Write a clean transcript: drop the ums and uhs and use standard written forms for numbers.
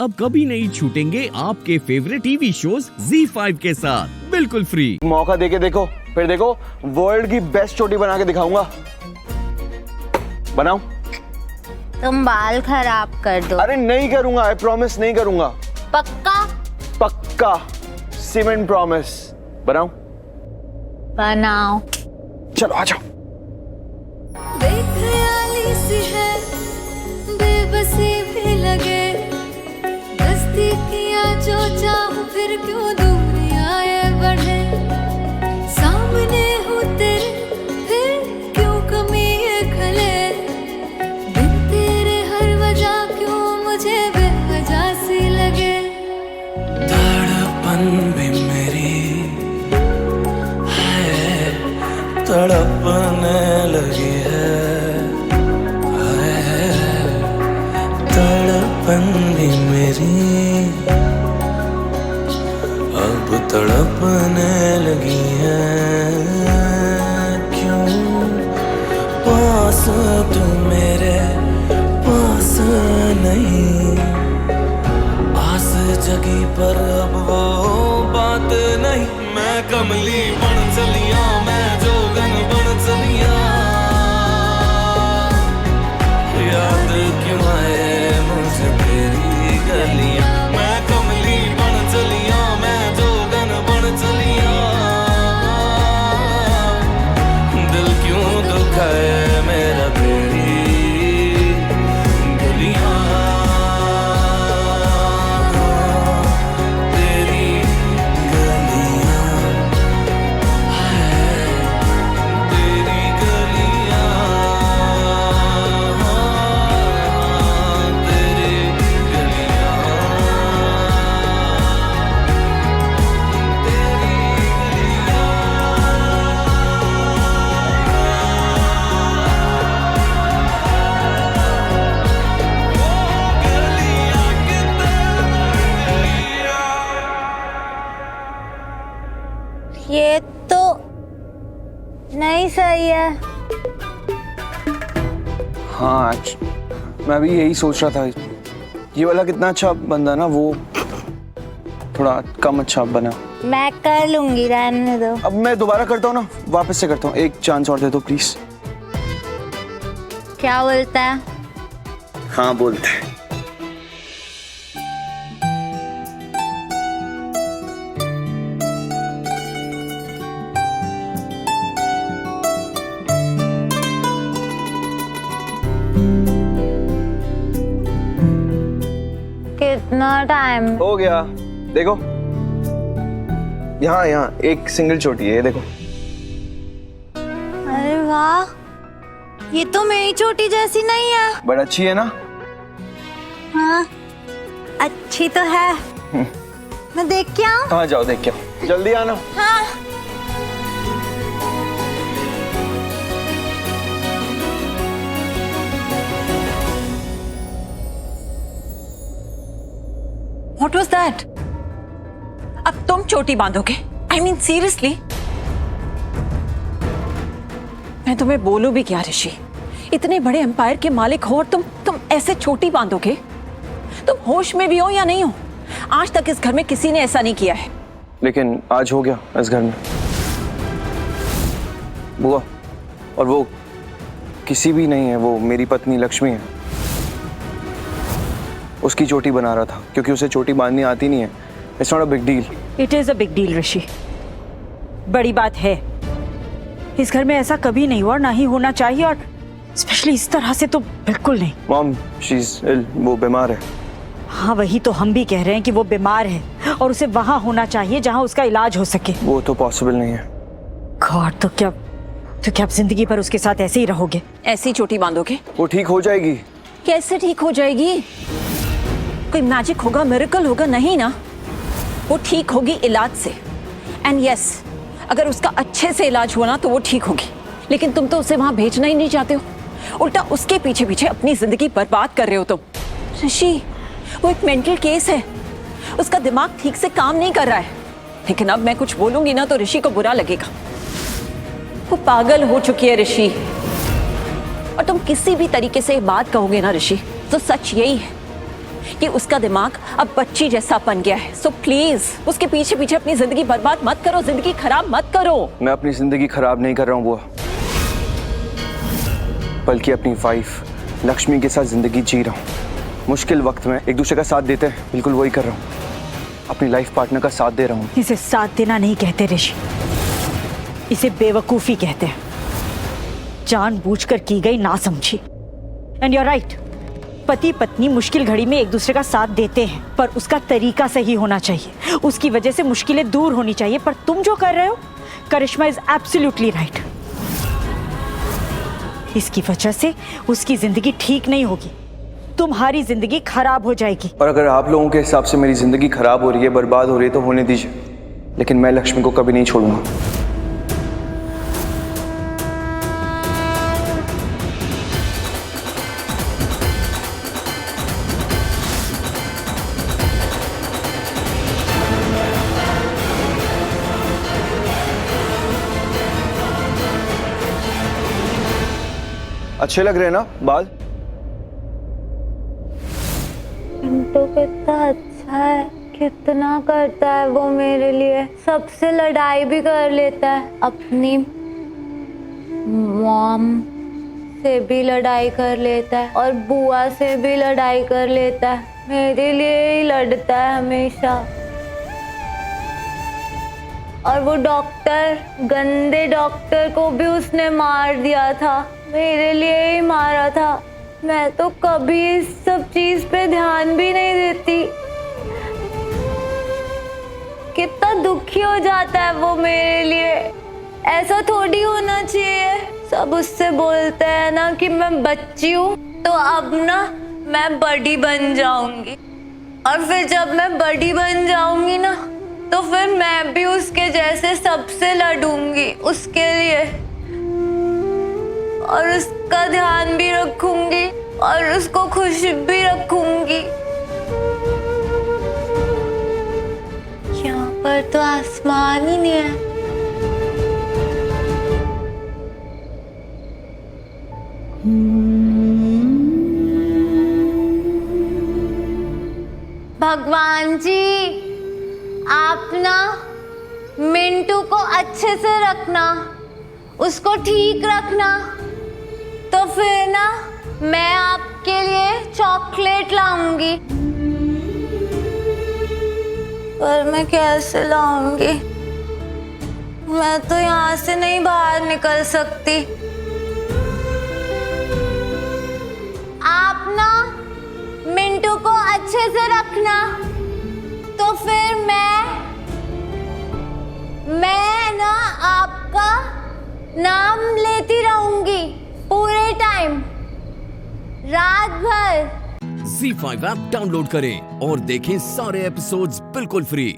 अब कभी नहीं छूटेंगे आपके फेवरेट टीवी शोज ZEE5 के साथ बिल्कुल फ्री। मौका देके देखो, फिर देखो वर्ल्ड की बेस्ट चोटी बना के दिखाऊंगा। बनाओ। तुम बाल खराब कर दो। अरे नहीं करूंगा, आई प्रॉमिस नहीं करूंगा। पक्का? पक्का, सीमेंट प्रॉमिस। बनाओ। बनाओ। चलो आ जाओ। बेख्याली सी है, बेबसी भी लगे, नजदीकियां जो चाहूं फिर क्यों दूरियां ये बढ़े, सामने हूँ तेरे फिर क्यों कमी ये खले, बिन तेरे हर वजह क्यों मुझे बेवजह सी लगे। धड़पन भी मेरी है, तड़पने लगी है, तड़पन भी मेरी अब तड़पने लगी है। क्यों पास तू मेरे पास नहीं, आस जगी पर अब वो बात नहीं। मैं कमली बन चलिया, मैं जोगन बन चलिया, याद क्यों आए मुझे तेरी गलियां। मैं कमली बन चलिया, मैं जोगन बन चलिया, दिल क्यों दुखाए मेरा तेरी गलियां। ये तो नहीं सही है। हाँ मैं भी यही सोच रहा था। ये वाला कितना अच्छा बंदा ना, वो थोड़ा कम अच्छा बना। मैं कर लूंगी, रहने दो। अब मैं दोबारा करता हूँ ना, वापस से करता हूँ। एक चांस और दे दो प्लीज। क्या बोलता है? हाँ बोलते हैं। कितना टाइम? हो गया, देखो यहाँ यहाँ एक सिंगल चोटी है, ये देखो। अरे वाह, ये तो मेरी चोटी जैसी नहीं है। बड़ा अच्छी है ना? हाँ अच्छी तो है। मैं देख के आऊं? हाँ जाओ देख के आओ, जल्दी आना। हाँ। What was that? अब तुम चोटी बांधोगे? I mean seriously? मैं तुम्हें बोलूं भी क्या ऋषि? इतने बड़े एम्पायर के मालिक हो और तुम ऐसे चोटी बांधोगे? तुम होश में भी हो या नहीं हो? आज तक इस घर में किसी ने ऐसा नहीं किया है। लेकिन आज हो गया इस घर में। बुआ, और वो किसी भी नहीं है, वो मेरी पत्नी लक्ष्मी है। उसकी चोटी बना रहा था क्योंकि उसे चोटी बांधनी आती नहीं है। It's not a big deal. It is a big deal Rishi, बड़ी बात है। इस घर में ऐसा कभी नहीं हुआ, ना ही होना चाहिए, और स्पेशली इस तरह से तो बिल्कुल नहीं। मॉम, शी इज इल, वो बीमार है। हाँ वही तो हम भी कह रहे हैं कि वो बीमार है और उसे वहां होना चाहिए जहां उसका इलाज हो सके। वो तो पॉसिबल नहीं है। गॉड, तो क्या आप जिंदगी भर उसके साथ ऐसे ही रहोगे? ऐसी चोटी बांधोगे? वो ठीक हो जाएगी। कैसे ठीक हो जाएगी? कोई मैजिक होगा, मिरेकल होगा? नहीं ना, वो ठीक होगी इलाज से। एंड यस, अगर उसका अच्छे से इलाज हुआ ना तो वो ठीक होगी। लेकिन तुम तो उसे वहां भेजना ही नहीं चाहते हो, उल्टा उसके पीछे पीछे अपनी जिंदगी बर्बाद कर रहे हो तुम। ऋषि, वो एक मेंटल केस है, उसका दिमाग ठीक से काम नहीं कर रहा है। लेकिन अब मैं कुछ बोलूंगी ना तो ऋषि को बुरा लगेगा। वो पागल हो चुकी है ऋषि, और तुम किसी भी तरीके से बात कहोगे ना ऋषि, तो सच यही है कि उसका दिमाग अब बच्ची जैसा बन गया है। सो प्लीज उसके पीछे पीछे अपनी जिंदगी बर्बाद मत करो, जिंदगी खराब मत करो। मैं अपनी जिंदगी खराब नहीं कर रहा हूँ बुआ, बल्कि अपनी वाइफ लक्ष्मी के साथ जिंदगी जी रहा हूँ। मुश्किल वक्त में एक दूसरे का साथ देते हैं, बिल्कुल वही कर रहा हूँ। अपनी लाइफ पार्टनर का साथ दे रहा हूँ। इसे साथ देना नहीं कहते ऋषि, इसे बेवकूफी कहते हैं, जानबूझकर की गई नासमझी। एंड यू आर राइट, पति पत्नी मुश्किल घड़ी में एक दूसरे का साथ देते हैं, पर उसका तरीका सही होना चाहिए, उसकी वजह से मुश्किलें दूर होनी चाहिए। पर तुम जो कर रहे हो करिश्मा इज एब्सोल्युटली राइट, इसकी वजह से उसकी जिंदगी ठीक नहीं होगी, तुम्हारी जिंदगी खराब हो जाएगी। और अगर आप लोगों के हिसाब से मेरी जिंदगी खराब हो रही है, बर्बाद हो रही है, तो होने दीजिए, लेकिन मैं लक्ष्मी को कभी नहीं छोड़ूंगा। अच्छे लग रहे हैं ना बाल? तो कितना अच्छा है, कितना करता है वो मेरे लिए, सबसे लड़ाई भी कर लेता है, अपनी मॉम से भी लड़ाई कर लेता है और बुआ से भी लड़ाई कर लेता है, मेरे लिए ही लड़ता है हमेशा। और वो डॉक्टर, गंदे डॉक्टर को भी उसने मार दिया था, मेरे लिए ही मारा था। मैं तो कभी इस सब चीज पे ध्यान भी नहीं देती। कितना दुखी हो जाता है वो मेरे लिए, ऐसा थोड़ी होना चाहिए। सब उससे बोलते हैं ना कि मैं बच्ची हूँ, तो अब ना मैं बड़ी बन जाऊंगी, और फिर जब मैं बड़ी बन जाऊंगी ना, तो फिर मैं भी उसके जैसे सबसे लड़ूंगी उसके लिए, और उसका ध्यान भी रखूंगी और उसको खुश भी रखूंगी। यहाँ पर तो आसमान ही नहीं है। भगवान जी, आप ना मिंटू को अच्छे से रखना, उसको ठीक रखना, तो फिर ना मैं आपके लिए चॉकलेट लाऊंगी। पर मैं कैसे लाऊंगी? मैं तो यहाँ से नहीं बाहर निकल सकती। आप ना मिंटू को अच्छे से रखना, तो फिर मैं ना आपका नाम लेती रहूंगी पूरे टाइम, रात भर। Z5 ऐप डाउनलोड करें और देखें सारे एपिसोड्स बिल्कुल फ्री।